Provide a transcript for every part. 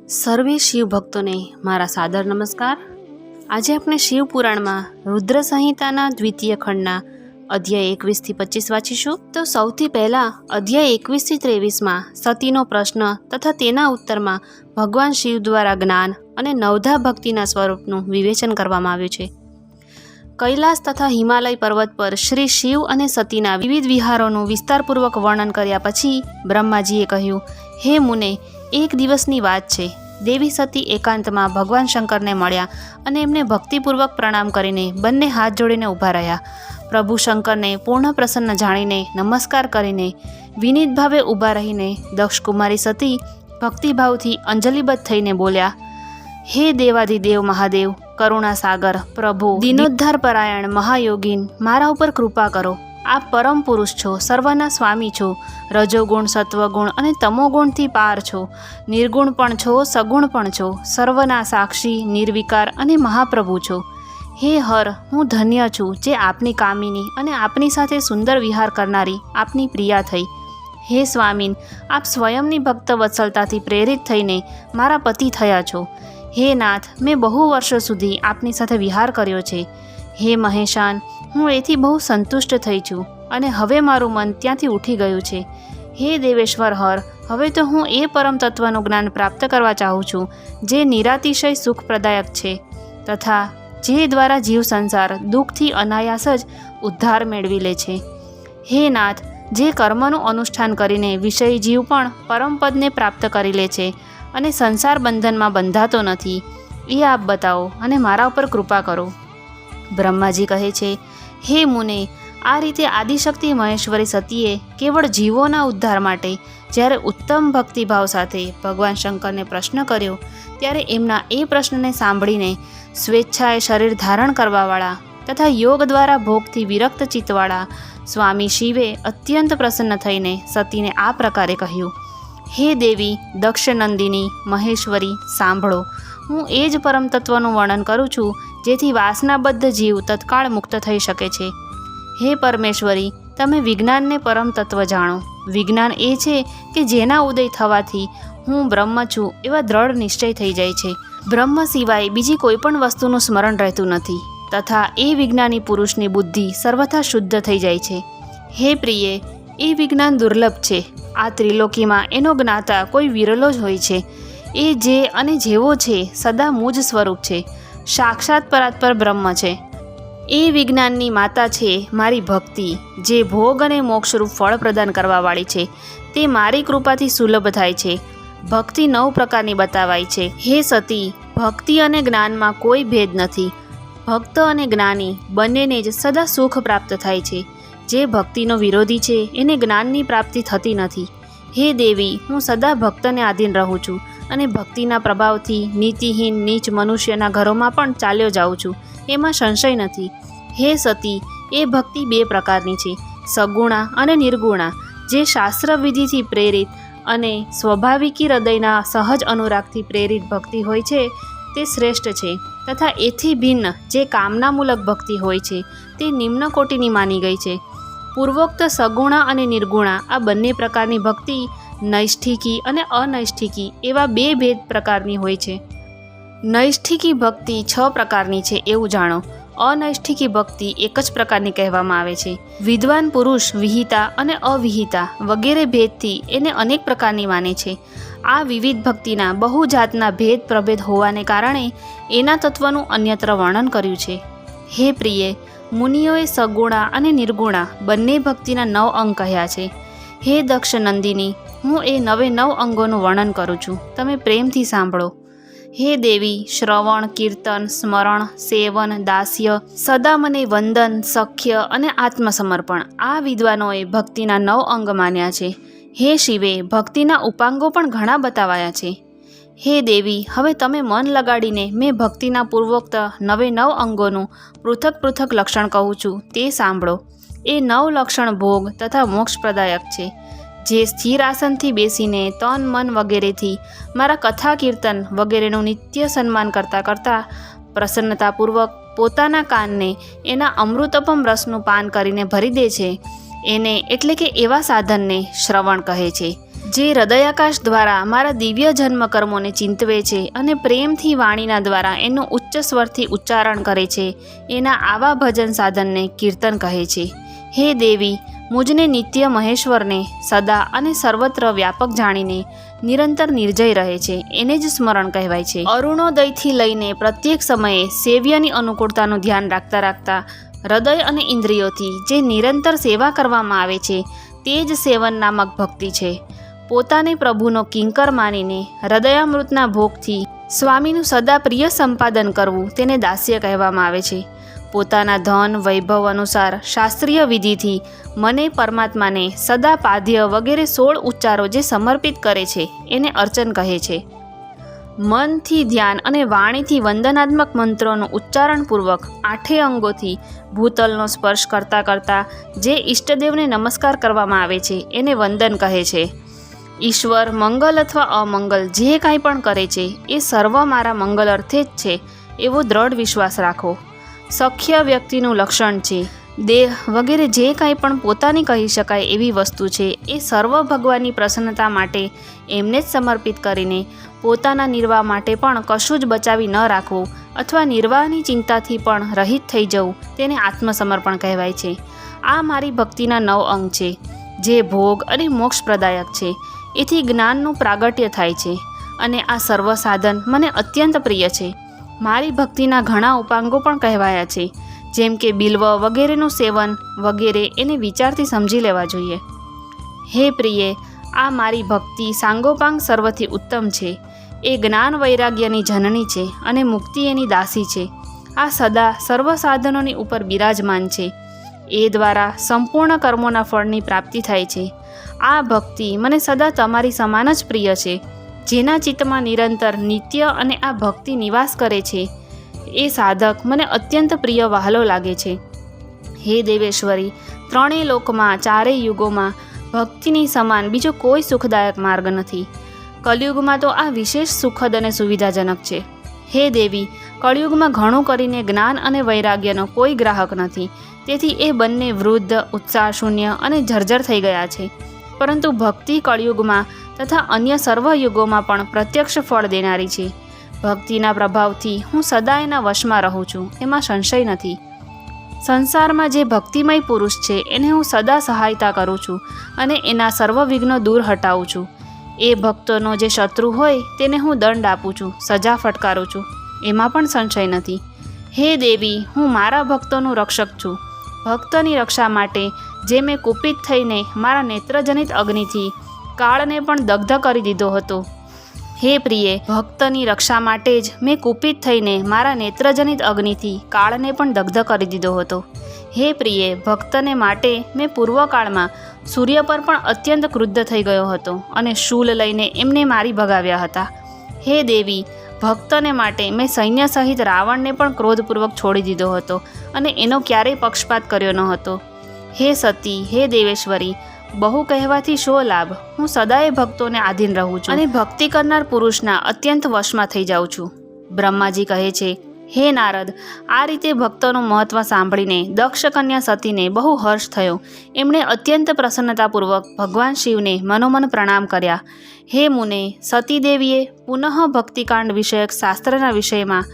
સર્વે શિવ ભક્તોને મારા સાદર નમસ્કાર। આજે આપણે શિવ પુરાણમાં રુદ્ર સંહિતાના દ્વિતીય ખંડના અધ્યાય 21 થી 25 વાંચીશું। તો સૌથી પહેલા અધ્યાય 21 થી 23માં સતીનો પ્રશ્ન તથા તેના ઉત્તરમાં ભગવાન શિવ દ્વારા જ્ઞાન અને નવધા ભક્તિના સ્વરૂપનું વિવેચન કરવામાં આવ્યું છે। કૈલાસ તથા હિમાલય પર્વત પર શ્રી શિવ અને સતીના વિવિધ વિહારોનું વિસ્તારપૂર્વક વર્ણન કર્યા પછી બ્રહ્માજીએ કહ્યું, હે મુને, એક દિવસની વાત છે। દેવી સતી એકાંતમાં ભગવાન શંકરને મળ્યા અને એમને ભક્તિપૂર્વક પ્રણામ કરીને બંને હાથ જોડીને ઊભા રહ્યા। પ્રભુ શંકરને પૂર્ણ પ્રસન્ન જાણીને નમસ્કાર કરીને વિનીત ભાવે ઊભા રહીને દક્ષકુમારી સતી ભક્તિભાવથી અંજલિબદ્ધ થઈને બોલ્યા, હે દેવાધિદેવ મહાદેવ, કરુણા સાગર, પ્રભુ, દીનોદ્ધાર પરાયણ મહાયોગીન, મારા ઉપર કૃપા કરો। આપ પરમ પુરુષ છો, સર્વના સ્વામી છો, રજોગુણ, સત્વગુણ અને તમોગુણથી પાર છો, નિર્ગુણ પણ છો, સગુણ પણ છો, સર્વના સાક્ષી, નિર્વિકાર અને મહાપ્રભુ છો। હે હર, હું ધન્ય છું જે આપની કામિની અને આપની સાથે સુંદર વિહાર કરનારી આપની પ્રિયા થઈ। હે સ્વામીન, આપ સ્વયંની ભક્ત વત્સલતાથી પ્રેરિત થઈને મારા પતિ થયા છો। હે નાથ, મેં બહુ વર્ષો સુધી આપની સાથે વિહાર કર્યો છે। હે મહેશાન, હું એથી બહુ સંતુષ્ટ થઈ છું અને હવે મારું મન ત્યાંથી ઉઠી ગયું છે। હે દેવેશ્વર હર, હવે તો હું એ પરમ તત્વનું જ્ઞાન પ્રાપ્ત કરવા ચાહું છું જે નિરાતિશય સુખપ્રદાયક છે તથા જે દ્વારા જીવ સંસાર દુઃખથી અનાયાસ જ ઉદ્ધાર મેળવી લે છે। હે નાથ, જે કર્મનું અનુષ્ઠાન કરીને વિષય જીવ પણ પરમપદને પ્રાપ્ત કરી લે છે અને સંસાર બંધનમાં બંધાતો નથી, એ આપ બતાવો અને મારા ઉપર કૃપા કરો। બ્રહ્માજી કહે છે, હે મુને, આ રીતે આદિશક્તિ મહેશ્વરી સતીએ કેવળ જીવોના ઉદ્ધાર માટે જ્યારે ઉત્તમ ભક્તિભાવ સાથે ભગવાન શંકરને પ્રશ્ન કર્યો ત્યારે એમના એ પ્રશ્નને સાંભળીને સ્વેચ્છાએ શરીર ધારણ કરવાવાળા તથા યોગ દ્વારા ભોગથી વિરક્ત ચિત્તવાળા સ્વામી શિવે અત્યંત પ્રસન્ન થઈને સતીને આ પ્રકારે કહ્યું, હે દેવી દક્ષનંદિની મહેશ્વરી, સાંભળો, હું એ જ પરમ તત્વનું વર્ણન કરું છું જેથી વાસનાબદ્ધ જીવ તત્કાળ મુક્ત થઈ શકે છે। હે પરમેશ્વરી, તમે વિજ્ઞાનને પરમ તત્વ જાણો। વિજ્ઞાન એ છે કે જેના ઉદય થવાથી હું બ્રહ્મ છું એવા દ્રઢ નિશ્ચય થઈ જાય છે। બ્રહ્મ સિવાય બીજી કોઈ પણ વસ્તુનું સ્મરણ રહેતું નથી તથા એ વિજ્ઞાની પુરુષની બુદ્ધિ સર્વથા શુદ્ધ થઈ જાય છે। હે પ્રિયે, એ વિજ્ઞાન દુર્લભ છે। આ ત્રિલોકીમાં એનો જ્ઞાતા કોઈ વિરલો જ હોય છે। એ જે અને જેવો છે સદા મુજ સ્વરૂપ છે, સાક્ષાત પરાત્પર બ્રહ્મ છે। એ વિજ્ઞાનની માતા છે મારી ભક્તિ, જે ભોગ અને મોક્ષરૂપ ફળ પ્રદાન કરવાવાળી છે। તે મારી કૃપાથી સુલભ થાય છે। ભક્તિ 9 પ્રકારની બતાવાઈ છે। હે સતી, ભક્તિ અને જ્ઞાનમાં કોઈ ભેદ નથી। ભક્ત અને જ્ઞાની બંનેને જ સદા સુખ પ્રાપ્ત થાય છે। જે ભક્તિનો વિરોધી છે એને જ્ઞાનની પ્રાપ્તિ થતી નથી। હે દેવી, હું સદા ભક્તને આધીન રહું છું અને ભક્તિના પ્રભાવથી નીતિહીન નીચ મનુષ્યના ઘરોમાં પણ ચાલ્યો જાઉં છું, એમાં સંશય નથી। હે સતી, એ ભક્તિ 2 પ્રકારની છે, સગુણા અને નિર્ગુણા। જે શાસ્ત્ર વિધિથી પ્રેરિત અને સ્વાભાવિકી હૃદયના સહજ અનુરાગથી પ્રેરિત ભક્તિ હોય છે તે શ્રેષ્ઠ છે તથા એથી ભિન્ન જે કામનામૂલક ભક્તિ હોય છે તે નિમ્ન કોટીની માની ગઈ છે। પૂર્વોક્ત સગુણા અને નિર્ગુણા આ બંને પ્રકારની ભક્તિ નૈષ્ઠિકી અને અનૈષ્ઠિકી એવા 2 ભેદ પ્રકારની હોય છે। નૈષ્ઠિકી ભક્તિ 6 પ્રકારની છે એવું જાણો। અનૈષ્ઠિકી ભક્તિ એક જ પ્રકારની કહેવામાં આવે છે। વિદ્વાન પુરુષ વિહિતા અને અવિહિતા વગેરે ભેદથી એને અનેક પ્રકારની માને છે। આ વિવિધ ભક્તિના બહુ જાતના ભેદ પ્રભેદ હોવાને કારણે એના તત્વનું અન્યત્ર વર્ણન કર્યું છે। હે પ્રિયે, મુનિઓએ સગુણા અને નિર્ગુણા બંને ભક્તિના 9 અંગ કહ્યા છે। હે દક્ષ નંદિની, હું એ 9 અંગોનું વર્ણન કરું છું, તમે પ્રેમથી સાંભળો। હે દેવી, શ્રવણ, કીર્તન, સ્મરણ, સેવન, દાસ્ય, સદા મને વંદન, સખ્ય અને આત્મસમર્પણ આ વિદ્વાનોએ ભક્તિના 9 અંગ માન્યા છે। હે શિવે, ભક્તિના ઉપાંગો પણ ઘણા બતાવાયા છે। હે દેવી, હવે તમે મન લગાડીને મેં ભક્તિના પૂર્વોક્ત 9 અંગોનું પૃથક પૃથક લક્ષણ કહું છું તે સાંભળો। એ 9 લક્ષણ ભોગ તથા મોક્ષપ્રદાયક છે। જે સ્થિર આસનથી બેસીને તન મન વગેરેથી મારા કથા કીર્તન વગેરેનું નિત્ય સન્માન કરતાં પ્રસન્નતાપૂર્વક પોતાના કાનને એના અમૃતપમ રસનું પાન કરીને ભરી દે છે એને એટલે કે એવા સાધનને શ્રવણ કહે છે। જે હૃદયાકાશ દ્વારા મારા દિવ્ય જન્મ કર્મોને ચિંતવે છે અને પ્રેમથી વાણીના દ્વારા એનું ઉચ્ચ સ્વરથી ઉચ્ચારણ કરે છે, એના આવા ભજન સાધનને કીર્તન કહે છે. હે દેવી, મુજને નિત્ય મહેશ્વરને સદા અને સર્વત્ર વ્યાપક જાણીને નિરંતર નિર્જય રહે છે એને જ સ્મરણ કહેવાય છે. અરુણોદયથી લઈને પ્રત્યેક સમયે સેવ્યની અનુકૂળતાનું ધ્યાન રાખતા રાખતા હૃદય અને ઇન્દ્રિયોથી જે નિરંતર સેવા કરવામાં આવે છે તે જ સેવન નામક ભક્તિ છે. પોતાને પ્રભુનો કિંકર માનીને હૃદયામૃતના ભોગથી સ્વામીનું સદા પ્રિય સંપાદન કરવું તેને દાસ્ય કહેવામાં આવે છે. પોતાના ધન વૈભવ અનુસાર શાસ્ત્રીય વિધિથી મને પરમાત્માને સદા પાદ્ય વગેરે 16 ઉચ્ચારો જે સમર્પિત કરે છે એને અર્ચન કહે છે. મનથી ધ્યાન અને વાણીથી વંદનાત્મક મંત્રોનું ઉચ્ચારણપૂર્વક 8 અંગોથી ભૂતલનો સ્પર્શ કરતાં કરતાં જે ઈષ્ટદેવને નમસ્કાર કરવામાં આવે છે એને વંદન કહે છે. ઈશ્વર મંગલ અથવા અમંગલ જે કાંઈ પણ કરે છે એ સર્વ મારા મંગલ અર્થે જ છે એવો દ્રઢ વિશ્વાસ રાખો. સખ્ય વ્યક્તિનું લક્ષણ છે. દેહ વગેરે જે કાંઈ પણ પોતાની કહી શકાય એવી વસ્તુ છે એ સર્વ ભગવાનની પ્રસન્નતા માટે એમને જ સમર્પિત કરીને પોતાના નિર્વાહ માટે પણ કશું જ બચાવી ન રાખવું અથવા નિર્વાહની ચિંતાથી પણ રહિત થઈ જવું તેને આત્મસમર્પણ કહેવાય છે. આ મારી ભક્તિના 9 અંગ છે જે ભોગ અને મોક્ષ પ્રદાયક છે. એથી જ્ઞાનનું પ્રાગટ્ય થાય છે અને આ સર્વ સાધન મને અત્યંત પ્રિય છે. મારી ભક્તિના ઘણા ઉપાંગો પણ કહેવાયા છે, જેમ કે બિલ્વ વગેરેનું સેવન વગેરે એને વિચારથી સમજી લેવા જોઈએ. હે પ્રિયે, આ મારી ભક્તિ સાંગોપાંગ સર્વથી ઉત્તમ છે. એ જ્ઞાન વૈરાગ્યની જનની છે અને મુક્તિ એની દાસી છે. આ સદા સર્વ સાધનોની ઉપર બિરાજમાન છે. એ દ્વારા સંપૂર્ણ કર્મોના ફળની પ્રાપ્તિ થાય છે. આ ભક્તિ મને સદા તમારી સમાન જ પ્રિય છે. જેના ચિત્તમાં નિરંતર નિત્ય અને આ ભક્તિ નિવાસ કરે છે એ સાધક મને અત્યંત પ્રિય વહાલો લાગે છે. હે દેવેશ્વરી, 3 લોકમાં 4 યુગોમાં ભક્તિની સમાન બીજો કોઈ સુખદાયક માર્ગ નથી. કલયુગમાં તો આ વિશેષ સુખદ અને સુવિધાજનક છે. હે દેવી, કળયુગમાં ઘણું કરીને જ્ઞાન અને વૈરાગ્યનો કોઈ ગ્રાહક નથી. તેથી એ બંને વૃદ્ધ, ઉત્સાહશૂન્ય અને જર્જર થઈ ગયા છે. પરંતુ ભક્તિ કળયુગમાં તથા અન્ય સર્વ યુગોમાં પણ પ્રત્યક્ષ ફળ દેનારી છે. ભક્તિના પ્રભાવથી હું સદા એના વશમાં રહું છું, એમાં સંશય નથી. સંસારમાં જે ભક્તિમય પુરુષ છે એને હું સદા સહાયતા કરું છું અને એના સર્વ વિઘ્નો દૂર હટાવું છું. એ ભક્તોનો જે શત્રુ હોય તેને હું દંડ આપું છું, સજા ફટકારું છું, એમાં પણ સંશય નથી. હે દેવી, હું મારા ભક્તોનું રક્ષક છું. ભક્તની રક્ષા માટે જે મેં કુપિત થઈને મારા નેત્રજનિત અગ્નિથી કાળને પણ દગ્ધ કરી દીધો હતો. હે પ્રિયે, ભક્તની રક્ષા માટે જ મેં કુપિત થઈને મારા નેત્રજનિત અગ્નિથી કાળને પણ દગ્ધ કરી દીધો હતો. હે પ્રિયે, ભક્તને માટે મેં પૂર્વકાળમાં સૂર્ય પર પણ અત્યંત ક્રુદ્ધ થઈ ગયો હતો અને શૂલ લઈને એમને મારી ભગાવ્યા હતા. હે દેવી, ભક્તને માટે મેં સૈન્ય સહિત રાવણને પણ ક્રોધપૂર્વક છોડી દીધો હતો અને એનો ક્યારેય પક્ષપાત કર્યો ન હતો. હે સતી, હે દેવેશ્વરી, બહુ કહેવાથી શો લાભ? હું સદાય ભક્તોને આધીન રહું છું અને ભક્તિ કરનાર પુરુષના અત્યંત વશમાં થઈ જાઉં છું. બ્રહ્માજી કહે છે, હે નારદ, આ રીતે ભક્તોનું મહત્વ સાંભળીને દક્ષ કન્યા સતીને બહુ હર્ષ થયો. એમણે અત્યંત પ્રસન્નતાપૂર્વક ભગવાન શિવને મનોમન પ્રણામ કર્યા. હે મુને, સતી દેવીએ પુનઃ ભક્તિકાંડ વિષયક શાસ્ત્રના વિષયમાં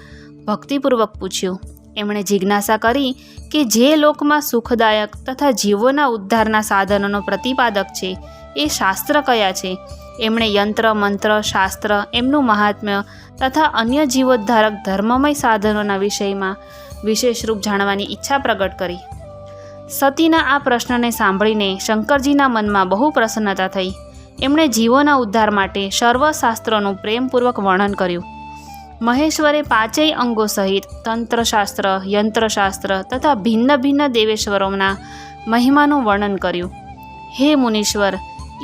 ભક્તિપૂર્વક પૂછ્યું. એમણે જિજ્ઞાસા કરી કે જે લોકમાં સુખદાયક તથા જીવોના ઉદ્ધારના સાધનોનો પ્રતિપાદક છે એ શાસ્ત્ર કયા છે. એમણે યંત્ર મંત્ર શાસ્ત્ર, એમનું મહાત્મ્ય તથા અન્ય જીવોદ્ધારક ધર્મમય સાધનોના વિષયમાં વિશેષ રૂપ જાણવાની ઈચ્છા પ્રગટ કરી. સતીના આ પ્રશ્નને સાંભળીને શંકરજીના મનમાં બહુ પ્રસન્નતા થઈ. એમણે જીવોના ઉદ્ધાર માટે સર્વશાસ્ત્રોનું પ્રેમપૂર્વક વર્ણન કર્યું. મહેશ્વરે 5 અંગો સહિત તંત્રશાસ્ત્ર, યંત્રશાસ્ત્ર તથા ભિન્ન ભિન્ન દેવેશ્વરોના મહિમાનું વર્ણન કર્યું. હે મુનીશ્વર,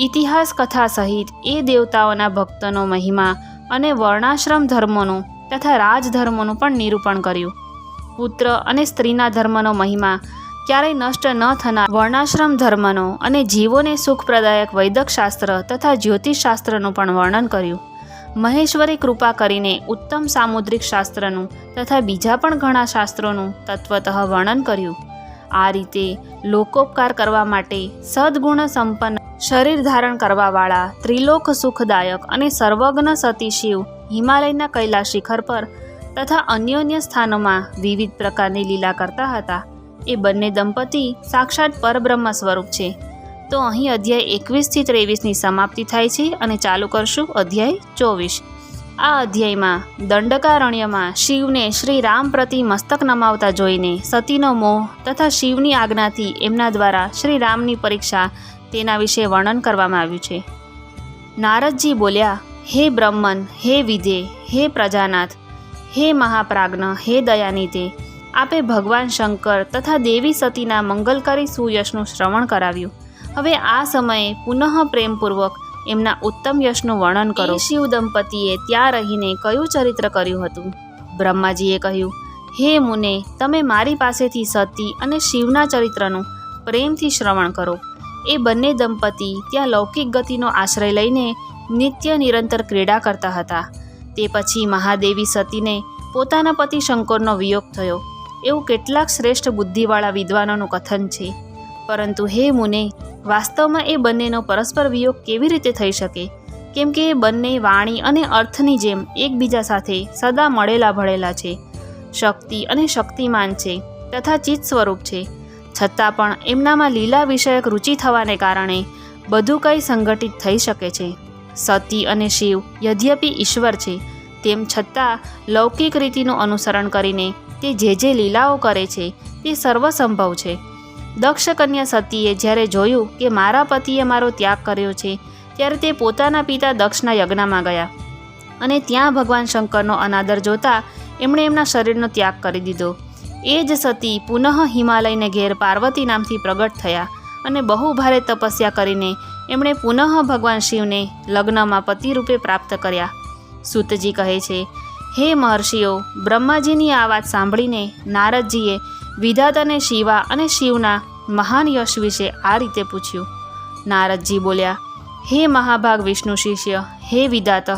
ઇતિહાસ કથા સહિત એ દેવતાઓના ભક્તનો મહિમા અને વર્ણાશ્રમ ધર્મોનું તથા રાજધર્મોનું પણ નિરૂપણ કર્યું. પુત્ર અને સ્ત્રીના ધર્મનો મહિમા ક્યારેય નષ્ટ ન થનાર વર્ણાશ્રમ ધર્મનો અને જીવોને સુખપ્રદાયક વૈદક શાસ્ત્ર તથા જ્યોતિષશાસ્ત્રનું પણ વર્ણન કર્યું. મહેશ્વરે કૃપા કરીને ઉત્તમ સામુદ્રિક શાસ્ત્રનું તથા બીજા પણ ઘણા શાસ્ત્રોનું તત્વતઃ વર્ણન કર્યું. આ રીતે લોકોપકાર કરવા માટે સદ્ગુણ સંપન્ન શરીર ધારણ કરવાવાળા ત્રિલોક સુખદાયક અને સર્વજ્ઞ સતી શિવ હિમાલયના કૈલાસ શિખર પર તથા અન્યોન્ય સ્થાનોમાં વિવિધ પ્રકારની લીલા કરતા હતા. એ બંને દંપતી સાક્ષાત પરબ્રહ્મ સ્વરૂપ છે. તો અહીં અધ્યાય 21 થી 23ની સમાપ્તિ થાય છે અને ચાલુ કરશું અધ્યાય 24. આ અધ્યાયમાં દંડકારણ્યમાં શિવને શ્રી રામ પ્રતિ મસ્તક નમાવતા જોઈને સતીનો મોહ તથા શિવની આજ્ઞાથી એમના દ્વારા શ્રી રામની પરીક્ષા તેના વિશે વર્ણન કરવામાં આવ્યું છે. નારદજી બોલ્યા, હે બ્રહ્મન, હે વિધે, હે પ્રજાનાથ, હે મહાપ્રાજ્ઞ, હે દયાનિધે, આપે ભગવાન શંકર તથા દેવી સતીના મંગલકારી સુયશનું શ્રવણ કરાવ્યું. હવે આ સમયે પુનઃ પ્રેમપૂર્વક એમના ઉત્તમ યશનું વર્ણન કરો. શિવ દંપતીએ ત્યાં રહીને કયું ચરિત્ર કર્યું હતું? બ્રહ્માજીએ કહ્યું, હે મુને, તમે મારી પાસેથી સતી અને શિવના ચરિત્રનું પ્રેમથી શ્રવણ કરો. એ બંને દંપતી ત્યાં લૌકિક ગતિનો આશ્રય લઈને નિત્ય નિરંતર ક્રીડા કરતા હતા. તે પછી મહાદેવી સતીને પોતાના પતિ શંકરનો વિયોગ થયો એવું કેટલાક શ્રેષ્ઠ બુદ્ધિવાળા વિદ્વાનોનું કથન છે. પરંતુ હે મુને, વાસ્તવમાં એ બંનેનો પરસ્પર વિયોગ કેવી રીતે થઈ શકે? કેમ કે એ બંને વાણી અને અર્થની જેમ એકબીજા સાથે સદા મળેલા ભળેલા છે, શક્તિ અને શક્તિમાન છે તથા ચિત્ત સ્વરૂપ છે. છતાં પણ એમનામાં લીલા વિષયક રુચિ થવાને કારણે બધું કંઈ સંગઠિત થઈ શકે છે. સતી અને શિવ યદ્યપિ ઈશ્વર છે, તેમ છતાં લૌકિક રીતિનું અનુસરણ કરીને તે જે લીલાઓ કરે છે તે સર્વસંભવ છે. દક્ષ કન્યા સતીએ જ્યારે જોયું કે મારા પતિએ મારો ત્યાગ કર્યો છે, ત્યારે તે પોતાના પિતા દક્ષના યજ્ઞમાં ગયા અને ત્યાં ભગવાન શંકરનો અનાદર જોતા એમણે એમના શરીરનો ત્યાગ કરી દીધો. એ જ સતી પુનઃ હિમાલયને ઘેર પાર્વતી નામથી પ્રગટ થયા અને બહુ ભારે તપસ્યા કરીને એમણે પુનઃ ભગવાન શિવને લગ્નમાં પતિ રૂપે પ્રાપ્ત કર્યા. સૂતજી કહે છે, હે મહર્ષિઓ, બ્રહ્માજીની આ વાત સાંભળીને નારદજીએ વિધાતાને શિવા અને શિવના મહાન યશ વિશે આ રીતે પૂછ્યું. નારદજી બોલ્યા, હે મહાભાગ વિષ્ણુ શિષ્ય, હે વિધાતઃ,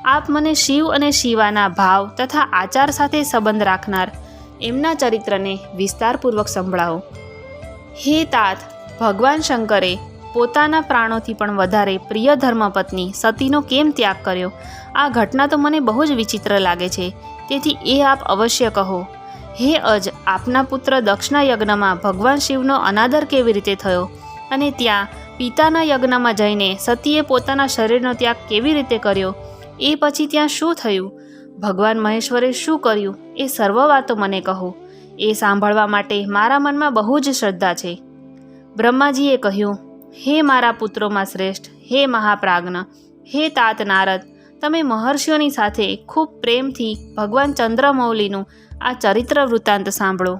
આપ મને શિવ અને શિવાના ભાવ તથા આચાર સાથે સંબંધ રાખનાર એમના ચરિત્રને વિસ્તારપૂર્વક સંભળાવો. હે તાત, ભગવાન શંકરે પોતાના પ્રાણોથી પણ વધારે પ્રિય ધર્મપત્ની સતીનો કેમ ત્યાગ કર્યો? આ ઘટના તો મને બહુ જ વિચિત્ર લાગે છે, તેથી એ આપ અવશ્ય કહો. હે અજ, આપના પુત્ર દક્ષના યજ્ઞમાં ભગવાન શિવનો અનાદર કેવી રીતે થયો? અને ત્યાં પિતાના યજ્ઞમાં જઈને સતીએ પોતાના શરીરનો ત્યાગ કેવી રીતે કર્યો? એ પછી ત્યાં શું થયું? ભગવાન મહેશ્વરે શું કર્યું? એ સર્વ વાતો મને કહો. એ સાંભળવા માટે મારા મનમાં બહુ જ શ્રદ્ધા છે. બ્રહ્માજીએ કહ્યું, હે મારા પુત્રોમાં શ્રેષ્ઠ, હે મહાપ્રાજ્ઞ, હે તાત નારદ, તમે મહર્ષિઓની સાથે ખૂબ પ્રેમથી ભગવાન ચંદ્રમૌલીનું આ ચરિત્ર વૃત્તાંત સાંભળો.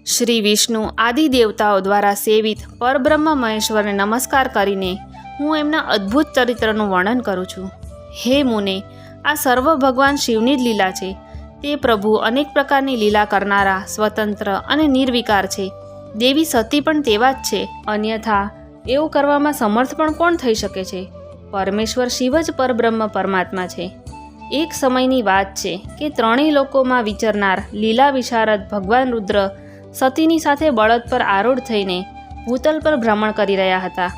શ્રી વિષ્ણુ આદિ દેવતાઓ દ્વારા સેવિત પરબ્રહ્મ મહેશ્વરને નમસ્કાર કરીને હું એમના અદ્ભુત ચરિત્રનું વર્ણન કરું છું. હે મુને, આ સર્વ ભગવાન શિવની જ લીલા છે. તે પ્રભુ અનેક પ્રકારની લીલા કરનારા, સ્વતંત્ર અને નિર્વિકાર છે. દેવી સતી પણ તેવા જ છે. અન્યથા એવું કરવામાં સમર્થ પણ કોણ થઈ શકે છે? પરમેશ્વર શિવ જ પરબ્રહ્મ પરમાત્મા છે. એક સમયની વાત છે કે ત્રણેય લોકોમાં વિચરનાર લીલા વિશારદ ભગવાન રુદ્ર સતીની સાથે બળદ પર આરૂઢ થઈને ભૂતલ પર ભ્રમણ કરી રહ્યા હતા.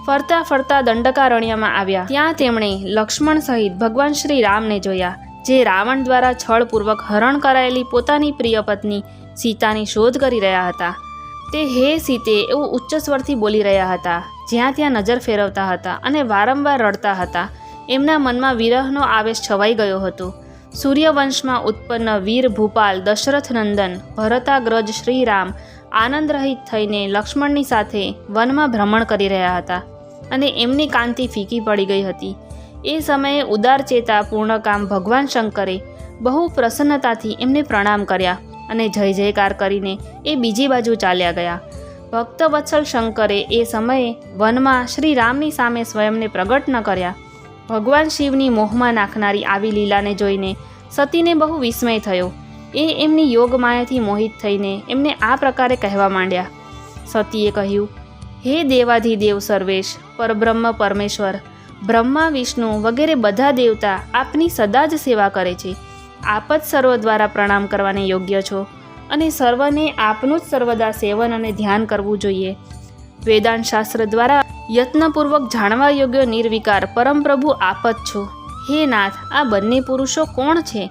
ફરતા ફરતા દંડકારણ્યમાં આવ્યા. ત્યાં તેમણે લક્ષ્મણ સહિત ભગવાન શ્રી રામને જોયા, જે રાવણ દ્વારા છળપૂર્વક હરણ કરાયેલી પોતાની પ્રિય પત્ની સીતાની શોધ કરી રહ્યા હતા. તે હે સીતે એવું ઉચ્ચ સ્વરથી બોલી રહ્યા હતા. જ્યાં ત્યાં નજર ફેરવતા હતા અને વારંવાર રડતા હતા. એમના મનમાં વિરહનો આવેશ છવાઈ ગયો હતો. સૂર્યવંશમાં ઉત્પન્ન વીર ભૂપાલ દશરથ નંદન ભરતાગ્રજ શ્રીરામ આનંદ રહિત થઈને લક્ષ્મણની સાથે વનમાં ભ્રમણ કરી રહ્યા હતા અને એમની કાંતિ ફીકી પડી ગઈ હતી. એ સમયે ઉદારચેતા પૂર્ણકામ ભગવાન શંકરે બહુ પ્રસન્નતાથી એમને પ્રણામ કર્યા અને જય જયકાર કરીને એ બીજી બાજુ ચાલ્યા ગયા. ભક્તવત્સલ શંકરે એ સમયે વનમાં શ્રી રામની સામે સ્વયંને પ્રગટ ન કર્યા. ભગવાન શિવની મોહમાં નાખનારી આવી લીલાને જોઈને સતીને બહુ વિસ્મય થયો. એ એમની યોગમાયાથી મોહિત થઈને એમને આ પ્રકારે કહેવા માંડ્યા. સતીએ કહ્યું, હે દેવાધિદેવ સર્વેશ, પરબ્રહ્મ પરમેશ્વર, બ્રહ્મા વિષ્ણુ વગેરે બધા દેવતા આપની સદા જ સેવા કરે છે. આપ જ સર્વ દ્વારા પ્રણામ કરવાને યોગ્ય છો અને સર્વને આપનું જ સર્વદા સેવન અને ધ્યાન કરવું જોઈએ. વેદાંત શાસ્ત્ર દ્વારા યત્નપૂર્વક જાણવા યોગ્ય નિર્વિકાર પરમપ્રભુ આપ જ છો. હે નાથ, આ બંને પુરુષો કોણ છે?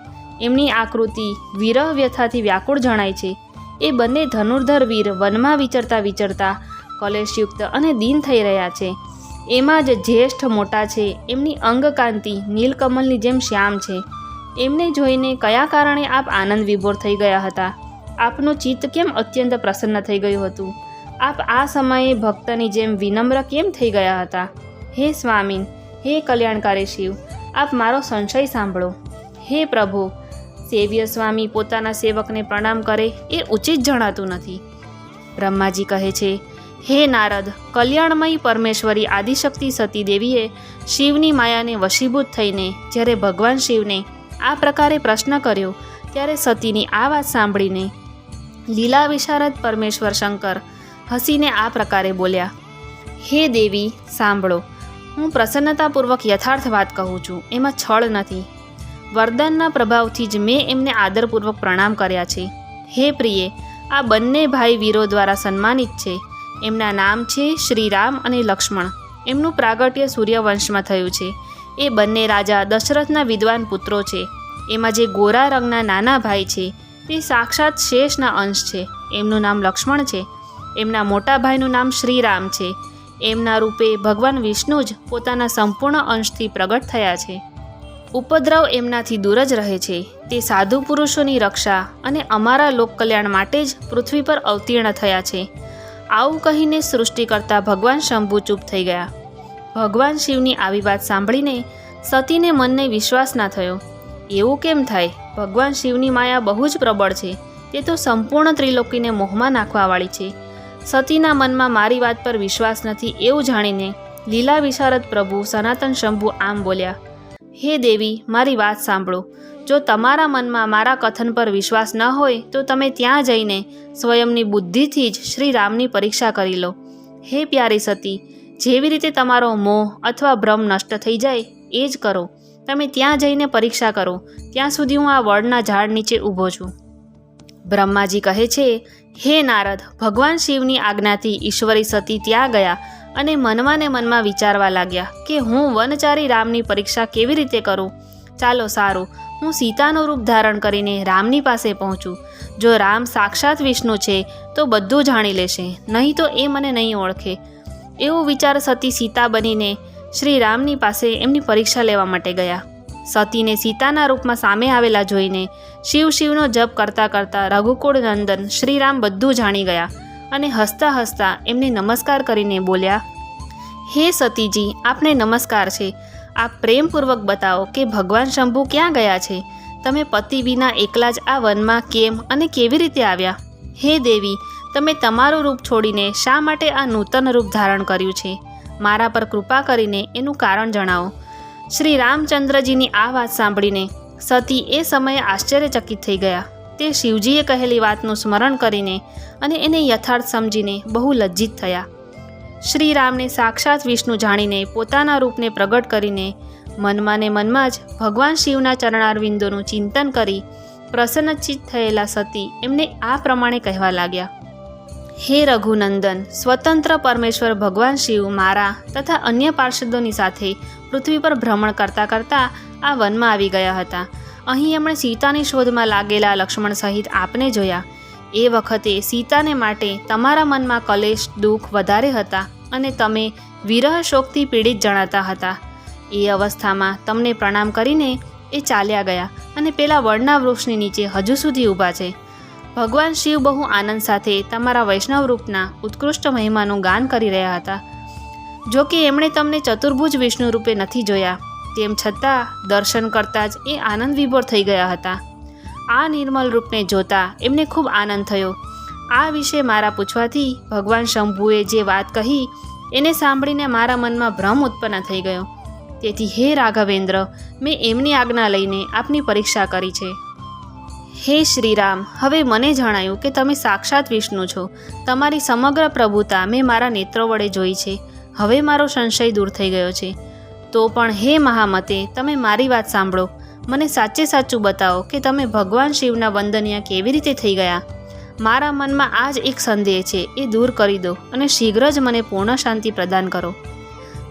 એમની આકૃતિ વિરહ વ્યથાથી વ્યાકુળ જણાય છે. એ બંને ધનુર્ધર વીર વનમાં વિચરતા વિચરતા કલેશયુક્ત અને દીન થઈ રહ્યા છે. એમાં જ જ્યેષ્ઠ મોટા છે. એમની અંગકાંતિ નીલકમલની જેમ શ્યામ છે. એમને જોઈને કયા કારણે આપ આનંદ વિભોર થઈ ગયા હતા? આપનું ચિત્ત કેમ અત્યંત પ્રસન્ન થઈ ગયું હતું? આપ આ સમયે ભક્તની જેમ વિનમ્ર કેમ થઈ ગયા હતા? હે સ્વામીન, હે કલ્યાણકારી શિવ, આપ મારો સંશય સાંભળો. હે પ્રભુ, સેવ્ય સ્વામી પોતાના સેવકને પ્રણામ કરે એ ઉચિત જણાતું નથી. બ્રહ્માજી કહે છે, હે નારદ, કલ્યાણમયી પરમેશ્વરી આદિશક્તિ સતી દેવીએ શિવની માયાને વશીભૂત થઈને જ્યારે ભગવાન શિવને આ પ્રકારે પ્રશ્ન કર્યો ત્યારે સતીની આ વાત સાંભળીને લીલા વિશારદ પરમેશ્વર શંકર હસીને આ પ્રકારે બોલ્યા, હે દેવી સાંભળો, હું પ્રસન્નતાપૂર્વક યથાર્થ વાત કહું છું, એમાં છળ નથી. વરદાનના પ્રભાવથી જ મેં એમને આદરપૂર્વક પ્રણામ કર્યા છે. હે પ્રિયે, આ બંને ભાઈ વીરો દ્વારા સન્માનિત છે. એમના નામ છે શ્રીરામ અને લક્ષ્મણ. એમનું પ્રાગટ્ય સૂર્યવંશમાં થયું છે. એ બંને રાજા દશરથના વિદ્વાન પુત્રો છે. એમાં જે ગોરા રંગના નાના ભાઈ છે તે સાક્ષાત શેષના અંશ છે. એમનું નામ લક્ષ્મણ છે. એમના મોટા ભાઈનું નામ શ્રીરામ છે. એમના રૂપે ભગવાન વિષ્ણુ જ પોતાના સંપૂર્ણ અંશથી પ્રગટ થયા છે. ઉપદ્રવ એમનાથી દૂર જ રહે છે. તે સાધુ પુરુષોની રક્ષા અને અમારા લોક કલ્યાણ માટે જ પૃથ્વી પર અવતીર્ણ થયા છે. આવું કહીને સૃષ્ટિ કરતા ભગવાન શંભુ ચૂપ થઈ ગયા. ભગવાન શિવની આવી વાત સાંભળીને સતીને મનને વિશ્વાસ ના થયો. એવું કેમ થાય? ભગવાન શિવની માયા બહુ જ પ્રબળ છે. તે તો સંપૂર્ણ ત્રિલોકીને મોહમાં નાખવાવાળી છે. સતીના મનમાં મારી વાત પર વિશ્વાસ નથી એવું જાણીને લીલા વિશારદ પ્રભુ સનાતન શંભુ આમ બોલ્યા, હે દેવી, મારી વાત સાંભળો. જો તમારા મનમાં મારા કથન પર વિશ્વાસ ન હોય તો તમે ત્યાં જઈને સ્વયંની બુદ્ધિથી જ શ્રી રામની પરીક્ષા કરી લો. હે પ્યારી સતી, જેવી રીતે તમારો મોહ અથવા ભ્રમ નષ્ટ થઈ જાય એ જ કરો. તમે ત્યાં જઈને પરીક્ષા કરો. ત્યાં સુધી હું આ વડના ઝાડ નીચે ઊભો છું. બ્રહ્માજી કહે છે, હે નારદ, ભગવાન શિવની આજ્ઞાથી ઈશ્વરી સતી ત્યાં ગયા અને મનમાં ને મનમાં વિચારવા લાગ્યા કે હું વનચારી રામની પરીક્ષા કેવી રીતે કરું. ચાલો સારું, હું સીતાનું રૂપ ધારણ કરીને રામની પાસે પહોંચું. જો રામ સાક્ષાત વિષ્ણુ છે તો બધું જાણી લેશે, નહીં તો એ મને નહીં ઓળખે. એવું વિચાર સતી સીતા બનીને શ્રી રામની પાસે એમની પરીક્ષા લેવા માટે ગયા. સતીને સીતાના રૂપમાં સામે આવેલા જોઈને શિવનો જપ કરતાં કરતાં રઘુકુળ નંદન શ્રીરામ બધું જાણી ગયા અને હસતા હસતા એમને નમસ્કાર કરીને બોલ્યા, હે સતીજી, આપને નમસ્કાર છે. આપ પ્રેમપૂર્વક બતાવો કે ભગવાન શંભુ ક્યાં ગયા છે? તમે પતિ વિના એકલા જ આ વનમાં કેમ અને કેવી રીતે આવ્યા? હે દેવી, તમે તમારું રૂપ છોડીને શા માટે આ નૂતન રૂપ ધારણ કર્યું છે? મારા પર કૃપા કરીને એનું કારણ જણાવો. શ્રી રામચંદ્રજીની આ વાત સાંભળીને સતી એ સમયે આશ્ચર્યચકિત થઈ ગયા. તે શિવજીએ કહેલી વાતનું સ્મરણ કરીને અને એને યથાર્થ સમજીને બહુ લજ્જિત થયા. શ્રીરામને સાક્ષાત વિષ્ણુ જાણીને પોતાના રૂપને પ્રગટ કરીને મનમાં ને મનમાં જ ભગવાન શિવના ચરણારવિંદોનું ચિંતન કરી પ્રસન્નચિત્ત થયેલા સતી એમને આ પ્રમાણે કહેવા લાગ્યા, હે રઘુનંદન, સ્વતંત્ર પરમેશ્વર ભગવાન શિવ મારા તથા અન્ય પાર્ષદોની સાથે પૃથ્વી પર ભ્રમણ કરતાં કરતાં આ વનમાં આવી ગયા હતા. અહીં એમણે સીતાની શોધમાં લાગેલા લક્ષ્મણ સહિત આપને જોયા. એ વખતે સીતાને માટે તમારા મનમાં કલેશ દુઃખ વધારે હતા અને તમે વિરહ શોકથી પીડિત જણાતા હતા. એ અવસ્થામાં તમને પ્રણામ કરીને એ ચાલ્યા ગયા અને પેલા વડના વૃક્ષની નીચે હજુ સુધી ઊભા છે. ભગવાન શિવ બહુ આનંદ સાથે તમારા વૈષ્ણવ રૂપના ઉત્કૃષ્ટ મહિમાનું ગાન કરી રહ્યા હતા. જો કે એમણે તમને ચતુર્ભુજ વિષ્ણુ રૂપે નથી જોયા, તેમ છતાં દર્શન કરતાં જ એ આનંદ વિભોર થઈ ગયા હતા. આ નિર્મલ રૂપને જોતા એમને ખૂબ આનંદ થયો. આ વિશે મારા પૂછવાથી ભગવાન શંભુએ જે વાત કહી એને સાંભળીને મારા મનમાં ભ્રમ ઉત્પન્ન થઈ ગયો. તેથી હે રાઘવેન્દ્ર, મેં એમની આજ્ઞા લઈને આપની પરીક્ષા કરી છે. હે શ્રીરામ, હવે મને જણાયું કે તમે સાક્ષાત વિષ્ણુ છો. તમારી સમગ્ર પ્રભુતા મેં મારા નેત્રો વડે જોઈ છે. હવે મારો સંશય દૂર થઈ ગયો છે. તો પણ હે મહામતે, તમે મારી વાત સાંભળો. મને સાચે સાચું બતાવો કે તમે ભગવાન શિવના વંદનીય કેવી રીતે થઈ ગયા. મારા મનમાં આ જ એક સંદેહ છે, એ દૂર કરી દો અને શીઘ્ર જ મને પૂર્ણ શાંતિ પ્રદાન કરો.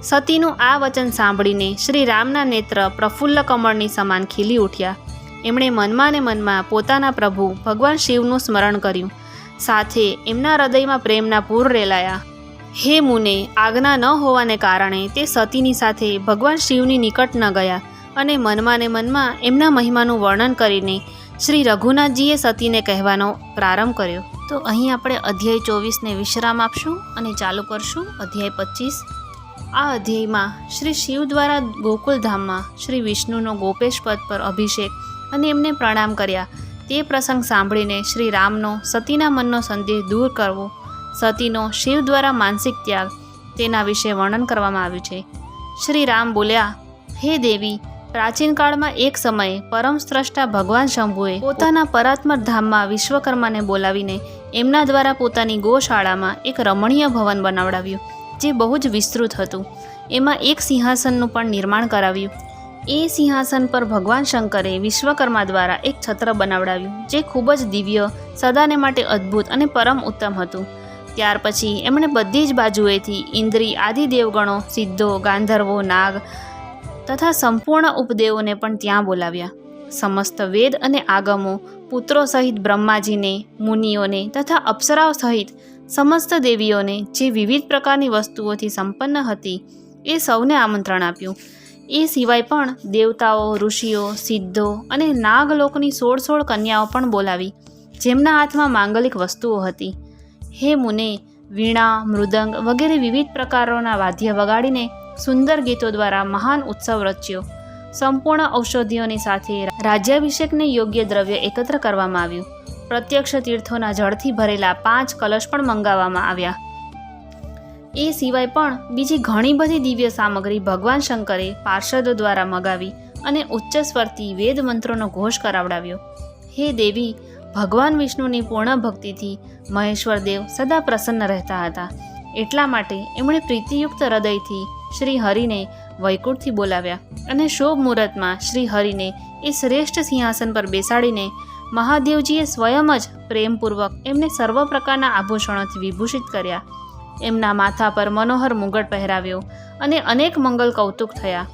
સતીનું આ વચન સાંભળીને શ્રી રામના નેત્ર પ્રફુલ્લ કમળની સમાન ખીલી ઉઠ્યા. એમણે મનમાં ને મનમાં પોતાના પ્રભુ ભગવાન શિવનું સ્મરણ કર્યું. સાથે એમના હૃદયમાં પ્રેમના પૂર રેલાયા. હે મુને, આજ્ઞા ન હોવાને કારણે તે સતીની સાથે ભગવાન શિવની નિકટ ન ગયા અને મનમાં ને મનમાં એમના મહિમાનું વર્ણન કરીને શ્રી રઘુનાથજીએ સતીને કહેવાનો પ્રારંભ કર્યો. તો અહીં આપણે અધ્યાય 24ને વિશ્રામ આપશું અને ચાલુ કરશું અધ્યાય 25. આ અધ્યાયમાં શ્રી શિવ દ્વારા ગોકુલધામમાં શ્રી વિષ્ણુનો ગોપેશ પદ પર અભિષેક અને એમને પ્રણામ કર્યા તે પ્રસંગ સાંભળીને શ્રી રામનો સતીના મનનો સંદેહ દૂર કરવો, સતીનો શિવ દ્વારા માનસિક ત્યાગ, તેના વિશે વર્ણન કરવામાં આવ્યું છે. શ્રી રામ બોલ્યા, હે દેવી, પ્રાચીન કાળમાં એક સમયે પરમ સ્રષ્ટા ભગવાન શંભુએ પોતાના પરાત્મર ધામમાં વિશ્વકર્માને બોલાવીને એમના દ્વારા પોતાની ગોશાળામાં એક રમણીય ભવન બનાવડાવ્યું, જે બહુ જ વિસ્તૃત હતું. એમાં એક સિંહાસનનું પણ નિર્માણ કરાવ્યું. એ સિંહાસન પર ભગવાન શંકરે વિશ્વકર્મા દ્વારા એક છત્ર બનાવડાવ્યું, જે ખૂબ જ દિવ્ય, સદાને માટે અદ્ભુત અને પરમ ઉત્તમ હતું. ત્યાર પછી એમણે બધી જ બાજુએથી ઇન્દ્રી આદિ દેવગણો, સિદ્ધો, ગાંધર્વો, નાગ તથા સંપૂર્ણ ઉપદેવોને પણ ત્યાં બોલાવ્યા. સમસ્ત વેદ અને આગમો, પુત્રો સહિત બ્રહ્માજીને, મુનિઓને તથા અપ્સરાઓ સહિત સમસ્ત દેવીઓને, જે વિવિધ પ્રકારની વસ્તુઓથી સંપન્ન હતી, એ સૌને આમંત્રણ આપ્યું. એ સિવાય પણ દેવતાઓ, ઋષિઓ, સિદ્ધો અને નાગલોકની 16 કન્યાઓ પણ બોલાવી, જેમના હાથમાં માંગલિક વસ્તુઓ હતી. હે મુને, વીણા, મૃદંગ વગેરે વિવિધ પ્રકારોના વાદ્ય વગાડીને સુંદર ગીતો દ્વારા મહાન ઉત્સવ રચ્યો. સંપૂર્ણ ઔષધિઓની સાથે રાજ્યાભિષેકને યોગ્ય દ્રવ્ય એકત્ર કરવામાં આવ્યું. પ્રત્યક્ષ તીર્થોના જળથી ભરેલા 5 કલશ પણ મંગાવવામાં આવ્યા. એ સિવાય પણ બીજી ઘણી બધી દિવ્ય સામગ્રી ભગવાન શંકરે પાર્ષદો દ્વારા મગાવી અને ઉચ્ચ સ્વરથી વેદ મંત્રોનો ઘોષ કરાવડાવ્યો. હે દેવી, ભગવાન વિષ્ણુની પૂર્ણ ભક્તિથી મહેશ્વર દેવ સદા પ્રસન્ન રહેતા હતા. એટલા માટે એમણે પ્રીતિયુક્ત હૃદયથી શ્રી હરિને વૈકુંઠથી બોલાવ્યા અને શુભ મુહૂર્તમાં શ્રી હરિને એ શ્રેષ્ઠ સિંહાસન પર બેસાડીને મહાદેવજીએ સ્વયં જ પ્રેમપૂર્વક એમને સર્વ પ્રકારના આભૂષણોથી વિભૂષિત કર્યા. એમના માથા પર મનોહર મુગટ પહેરાવ્યો અને અનેક મંગલ કૌતુક થયા.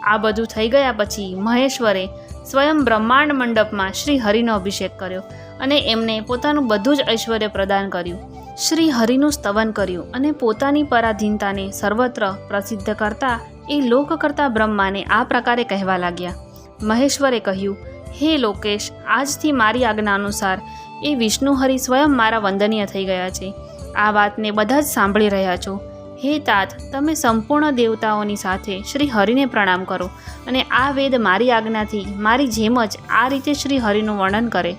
આ બધું થઈ ગયા પછી મહેશ્વરે સ્વયં બ્રહ્માંડ મંડપમાં શ્રી હરિનો અભિષેક કર્યો અને એમને પોતાનું બધું જ ઐશ્વર્ય પ્રદાન કર્યું. શ્રી હરિનું સ્તવન કર્યું અને પોતાની પરાધીનતાને સર્વત્ર પ્રસિદ્ધ કરતા એ લોક કરતા બ્રહ્માને આ પ્રકારે કહેવા લાગ્યા. મહેશ્વરે કહ્યું, હે લોકેશ, આજથી મારી આજ્ઞા અનુસાર એ વિષ્ણુ હરિ સ્વયં મારા વંદનીય થઈ ગયા છે. આ વાતને બધા જ સાંભળી રહ્યા છો. હે તાત, તમે સંપૂર્ણ દેવતાઓની સાથે શ્રી હરિને પ્રણામ કરો અને આ વેદ મારી આજ્ઞાથી મારી જેમ જ આ રીતે શ્રી હરિનું વર્ણન કરે.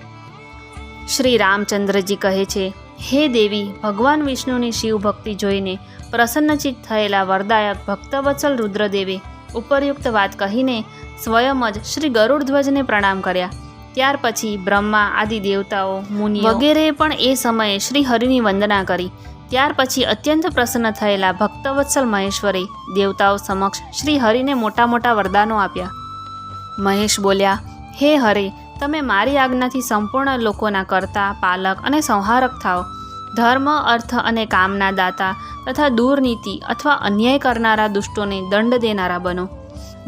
શ્રી રામચંદ્રજી કહે છે, હે દેવી, ભગવાન વિષ્ણુની શિવ ભક્તિ જોઈને પ્રસન્નચિત્ત થયેલા વરદાયક ભક્તવત્સલ રુદ્રદેવે ઉપરયુક્ત વાત કહીને સ્વયં જ શ્રી ગરુડધ્વજને પ્રણામ કર્યા. ત્યાર પછી બ્રહ્મા આદિ દેવતાઓ, મુનિઓ વગેરે પણ એ સમયે શ્રી હરિની વંદના કરી. ત્યાર પછી અત્યંત પ્રસન્ન થયેલા ભક્તવત્સલ મહેશ્વરે દેવતાઓ સમક્ષ શ્રી હરિને મોટા મોટા વરદાનો આપ્યા. મહેશ બોલ્યા, હે હરે, તમે મારી આજ્ઞાથી સંપૂર્ણ લોકોના કર્તા, પાલક અને સંહારક થાઓ. ધર્મ, અર્થ અને કામના દાતા તથા દુર્નીતિ અથવા અન્યાય કરનારા દુષ્ટોને દંડ દેનારા બનો.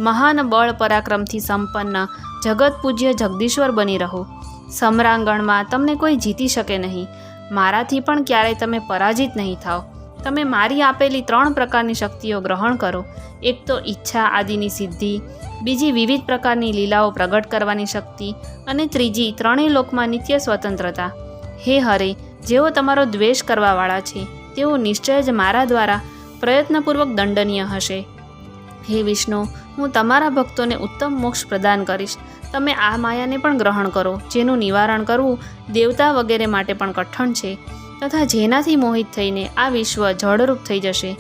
મહાન બળ પરાક્રમથી સંપન્ન જગત પૂજ્ય જગદીશ્વર બની રહો. સમરાંગણમાં તમને કોઈ જીતી શકે નહીં. મારાથી પણ ક્યારેય તમે પરાજિત નહીં થાઓ. તમે મારી આપેલી 3 પ્રકારની શક્તિઓ ગ્રહણ કરો. એક તો ઈચ્છા આદિની સિદ્ધિ, બીજી વિવિધ પ્રકારની લીલાઓ પ્રગટ કરવાની શક્તિ અને ત્રીજી 3 લોકમાં નિત્ય સ્વતંત્રતા. હે હરે, જેઓ તમારો દ્વેષ કરવાવાળા છે તેઓ નિશ્ચય જ મારા દ્વારા પ્રયત્નપૂર્વક દંડનીય હશે. હે વિષ્ણુ, હું તમારા ભક્તોને ઉત્તમ મોક્ષ પ્રદાન કરીશ. તમે આ માયાને પણ ગ્રહણ કરો, જેનું નિવારણ કરવું દેવતા વગેરે માટે પણ કઠણ છે તથા જેનાથી મોહિત થઈને આ વિશ્વ જળરૂપ થઈ જશે.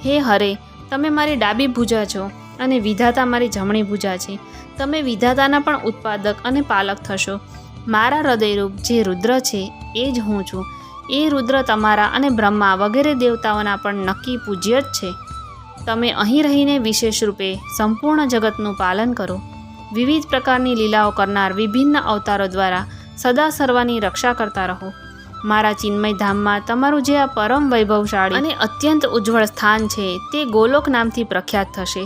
હે હરે, તમે મારી ડાબી ભુજા છો અને વિધાતા મારી જમણી ભુજા છે. તમે વિધાતાના પણ ઉત્પાદક અને પાલક થશો. મારા હૃદયરૂપ જે રુદ્ર છે એ જ હું છું. એ રુદ્ર તમારા અને બ્રહ્મા વગેરે દેવતાઓના પણ નક્કી પૂજ્ય જ છે. તમે અહીં રહીને વિશેષ રૂપે સંપૂર્ણ જગતનું પાલન કરો. વિવિધ પ્રકારની લીલાઓ કરનાર વિભિન્ન અવતારો દ્વારા સદા સર્વની રક્ષા કરતા રહો. મારા ચિન્મય ધામમાં તમારું જે આ પરમ વૈભવશાળી અને અત્યંત ઉજ્જવળ સ્થાન છે તે ગોલોક નામથી પ્રખ્યાત થશે.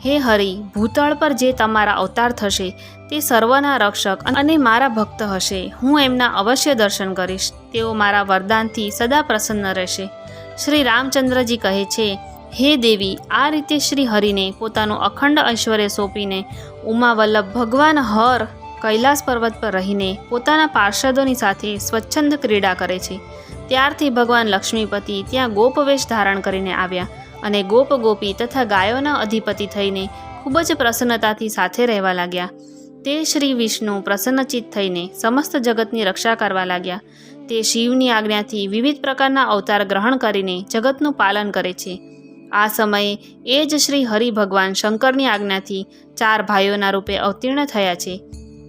હે હરિ, ભૂતળ પર જે તમારા અવતાર થશે તે સર્વના રક્ષક અને મારા ભક્ત હશે. હું એમના અવશ્ય દર્શન કરીશ. તેઓ મારા વરદાનથી સદા પ્રસન્ન રહેશે. શ્રી રામચંદ્રજી કહે છે, હે દેવી, આ રીતે શ્રી હરિને પોતાનું અખંડ ઐશ્વર્ય સોંપીને ઉમાવલ્લભ ભગવાન હર કૈલાસ પર્વત પર રહીને પોતાના પાર્ષદોની સાથે સ્વચ્છંદ ક્રીડા કરે છે. ત્યારથી ભગવાન લક્ષ્મીપતિ ત્યાં ગોપવેશ ધારણ કરીને આવ્યા અને ગોપ ગોપી તથા ગાયોના અધિપતિ થઈને ખૂબ જ પ્રસન્નતાથી સાથે રહેવા લાગ્યા. તે શ્રી વિષ્ણુ પ્રસન્નચિત્ત થઈને સમસ્ત જગતની રક્ષા કરવા લાગ્યા. તે શિવની આજ્ઞાથી વિવિધ પ્રકારના અવતાર ગ્રહણ કરીને જગતનું પાલન કરે છે. આ સમયે એ જ શ્રી હરિ ભગવાન શંકરની આજ્ઞાથી 4 ભાઈઓના રૂપે અવતીર્ણ થયા છે.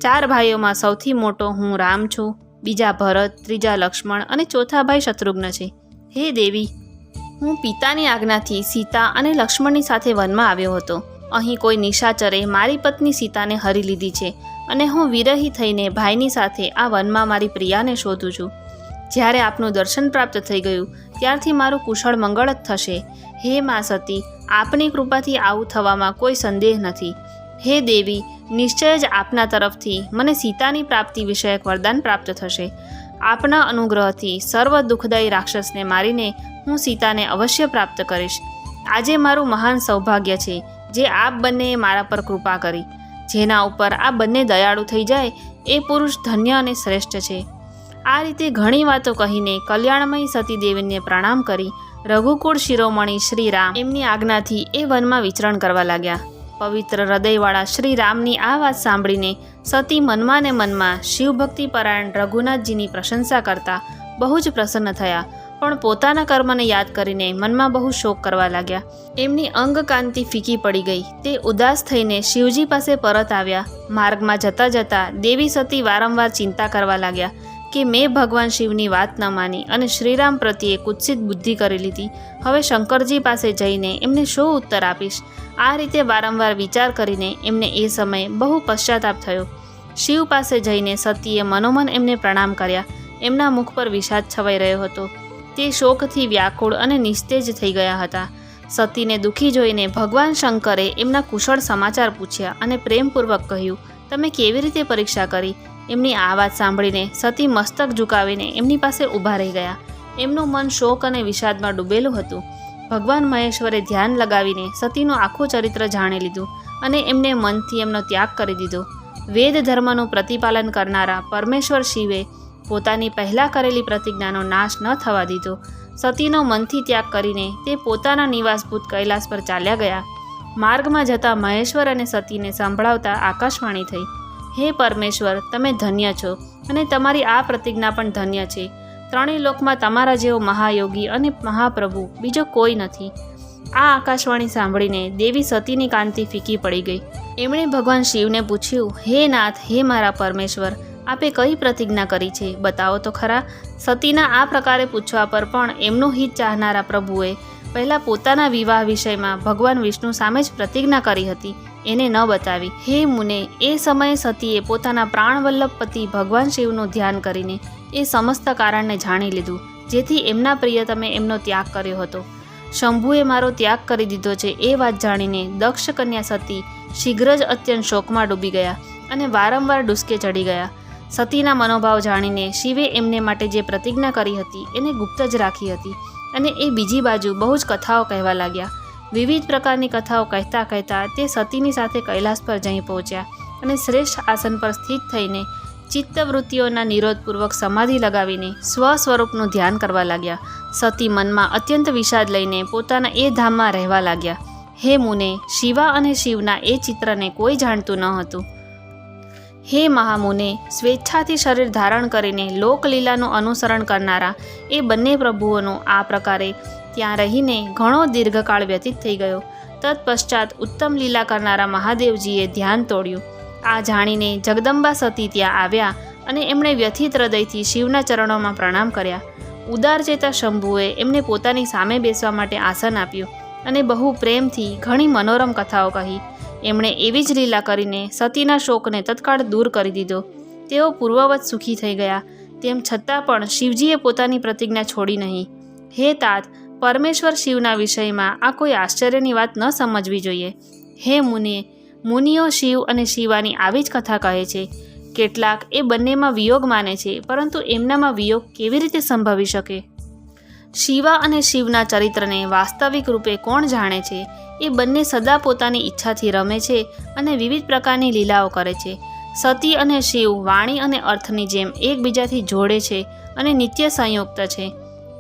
4 ભાઈઓમાં સૌથી મોટો હું રામ છું, બીજા ભરત, ત્રીજા લક્ષ્મણ અને ચોથા ભાઈ શત્રુઘ્ન છે. હે દેવી, હું પિતાની આજ્ઞાથી સીતા અને લક્ષ્મણની સાથે વનમાં આવ્યો હતો. અહીં કોઈ નિશાચરે મારી પત્ની સીતાને હરી લીધી છે અને હું વિરહી થઈને ભાઈની સાથે આ વનમાં મારી પ્રિયાને શોધું છું. જ્યારે આપનું દર્શન પ્રાપ્ત થઈ ગયું ત્યારથી મારું કુશળ મંગળ જ થશે. હે મા સતી, આપની કૃપાથી આવું થવામાં કોઈ સંદેહ નથી. હે દેવી, નિશ્ચય જ આપના તરફથી મને સીતાની પ્રાપ્તિ વિષયક વરદાન પ્રાપ્ત થશે. આપના અનુગ્રહથી સર્વ દુઃખદાયી રાક્ષસને મારીને હું સીતાને અવશ્ય પ્રાપ્ત કરીશ. આજે મારું મહાન સૌભાગ્ય છે જે આપ બંનેએ મારા પર કૃપા કરી. જેના ઉપર આ બંને દયાળુ થઈ જાય એ પુરુષ ધન્ય અને શ્રેષ્ઠ છે. આ રીતે ઘણી વાતો કહીને કલ્યાણમયી સતી દેવીને પ્રણામ કરી રઘુકુળ શિરોમણી શ્રી રામ એમની આજ્ઞાથી એ વનમાં વિચરણ કરવા લાગ્યા. પવિત્ર હૃદયવાળા શ્રી રામની આ વાત સાંભળીને સતી મનમાં ને મનમાં શિવભક્તિ પરાયણ રઘુનાથજીની પ્રશંસા કરતા બહુ જ પ્રસન્ન થયા, પણ પોતાના કર્મને યાદ કરીને મનમાં બહુ શોક કરવા લાગ્યા. એમની અંગકાંતિ ફીકી પડી ગઈ. તે ઉદાસ થઈને શિવજી પાસે પરત આવ્યા. માર્ગમાં જતાં જતાં દેવી સતી વારંવાર ચિંતા કરવા લાગ્યા કે મેં ભગવાન શિવની વાત ન માની અને શ્રીરામ પ્રત્યે કુત્સિત બુદ્ધિ કરી લીધી. હવે શંકરજી પાસે જઈને એમને શું ઉત્તર આપીશ? આ રીતે વારંવાર વિચાર કરીને એમને એ સમયે બહુ પશ્ચાતાપ થયો. શિવ પાસે જઈને સતીએ મનોમન એમને પ્રણામ કર્યા. એમના મુખ પર વિષાદ છવાઈ રહ્યો હતો. તે શોકથી વ્યાકુળ અને નિસ્તેજ થઈ ગયા હતા. સતીને દુઃખી જોઈને ભગવાન શંકરે એમના કુશળ સમાચાર પૂછ્યા અને પ્રેમપૂર્વક કહ્યું, તમે કેવી રીતે પરીક્ષા કરી? એમની આ વાત સાંભળીને સતી મસ્તક ઝુકાવીને એમની પાસે ઊભા રહી ગયા. એમનું મન શોક અને વિષાદમાં ડૂબેલું હતું. ભગવાન મહેશ્વરે ધ્યાન લગાવીને સતીનું આખું ચરિત્ર જાણી લીધું અને એમને મનથી એમનો ત્યાગ કરી દીધો. વેદ ધર્મનું પ્રતિપાલન કરનારા પરમેશ્વર શિવે પોતાની પહેલાં કરેલી પ્રતિજ્ઞાનો નાશ ન થવા દીધો. સતીનો મનથી ત્યાગ કરીને તે પોતાના નિવાસભૂત કૈલાસ પર ચાલ્યા ગયા. માર્ગમાં જતા મહેશ્વર અને સતીને સંભળાવતા આકાશવાણી થઈ, હે પરમેશ્વર, તમે ધન્ય છો અને તમારી આ પ્રતિજ્ઞા પણ ધન્ય છે. ત્રણેય લોકમાં તમારા જેવો મહાયોગી અને મહાપ્રભુ બીજો કોઈ નથી. આ આકાશવાણી સાંભળીને દેવી સતીની કાંતિ ફીકી પડી ગઈ. એમણે ભગવાન શિવને પૂછ્યું, હે નાથ, હે મારા પરમેશ્વર, આપે કઈ પ્રતિજ્ઞા કરી છે? બતાવો તો ખરા. સતીના આ પ્રકારે પૂછવા પર પણ એમનું હિત ચાહનારા પ્રભુએ પહેલાં પોતાના વિવાહ વિષયમાં ભગવાન વિષ્ણુ સામે જ પ્રતિજ્ઞા કરી હતી, એને ન બતાવી. હે મુને, એ સમયે સતીએ પોતાના પ્રાણવલ્લભ પતિ ભગવાન શિવનું ધ્યાન કરીને એ સમસ્ત કારણને જાણી લીધું, જેથી એમના પ્રિયતમે એમનો ત્યાગ કર્યો હતો. શંભુએ મારો ત્યાગ કરી દીધો છે એ વાત જાણીને દક્ષ કન્યા સતી શીઘ્ર જ અત્યંત શોકમાં ડૂબી ગયા અને વારંવાર ડુસકે ચડી ગયા. સતીના મનોભાવ જાણીને શિવે એમને માટે જે પ્રતિજ્ઞા કરી હતી એને ગુપ્ત જ રાખી હતી અને એ બીજી બાજુ બહુ જ કથાઓ કહેવા લાગ્યા. વિવિધ પ્રકારની કથાઓ કહેતા કહેતા તે સતીની સાથે કૈલાસ પર જઈ પહોંચ્યા અને શ્રેષ્ઠ આસન પર સ્થિત થઈને ચિત્તવૃત્તિઓના નિરોધપૂર્વક સમાધિ લગાવીને સ્વસ્વરૂપનું ધ્યાન કરવા લાગ્યા. સતી મનમાં અત્યંત વિષાદ લઈને પોતાના એ ધામમાં રહેવા લાગ્યા. હે મુને, શિવા અને શિવના એ ચિત્રને કોઈ જાણતું ન હતું. હે મહામુને, સ્વેચ્છાથી શરીર ધારણ કરીને લોકલીલાનું અનુસરણ કરનારા એ બંને પ્રભુઓનું આ પ્રકારે ત્યાં રહીને ઘણો દીર્ઘકાળ વ્યતીત થઈ ગયો. તત્પશ્ચાત ઉત્તમ લીલા કરનારા મહાદેવજીએ ધ્યાન તોડ્યું. આ જાણીને જગદંબા સતી ત્યાં આવ્યા અને એમણે વ્યથિત હૃદયથી શિવના ચરણોમાં પ્રણામ કર્યા. ઉદારચેતા શંભુએ એમને પોતાની સામે બેસવા માટે આસન આપ્યું અને બહુ પ્રેમથી ઘણી મનોરમ કથાઓ કહી. એમણે એવી જ લીલા કરીને સતીના શોકને તત્કાળ દૂર કરી દીધો. તેઓ પૂર્વવત સુખી થઈ ગયા. તેમ છતાં પણ શિવજીએ પોતાની પ્રતિજ્ઞા છોડી નહીં. હે તાત, પરમેશ્વર શિવના વિષયમાં આ કોઈ આશ્ચર્યની વાત ન સમજવી જોઈએ. હે મુનિઓ શિવ અને શિવાની આવી જ કથા કહે છે. કેટલાક એ બંનેમાં વિયોગ માને છે, પરંતુ એમનામાં વિયોગ કેવી રીતે સંભવી શકે? શિવા અને શિવના ચરિત્રને વાસ્તવિક રૂપે કોણ જાણે છે? એ બંને સદા પોતાની ઈચ્છાથી રમે છે અને વિવિધ પ્રકારની લીલાઓ કરે છે. સતી અને શિવ વાણી અને અર્થની જેમ એકબીજાથી જોડે છે અને નિત્ય સંયુક્ત છે.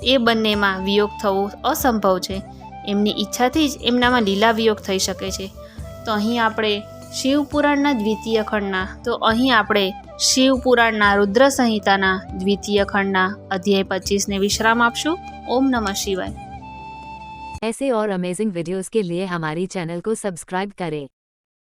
એ બંનેમાં વિયોગ થવો અસંભવ છે. એમની ઈચ્છાથી જ એમનામાં લીલા વિયોગ થઈ શકે છે. તો અહીં આપણે શિવપુરાણના દ્વિતીય ખંડના રુદ્ર સંહિતાના દ્વિતીય ખંડના અધ્યાય 25ને વિશ્રામ આપશું. ઓમ નમઃ શિવાય. ऐसे और अमेजिंग वीडियोस के लिए हमारी चैनल को सब्सक्राइब करें.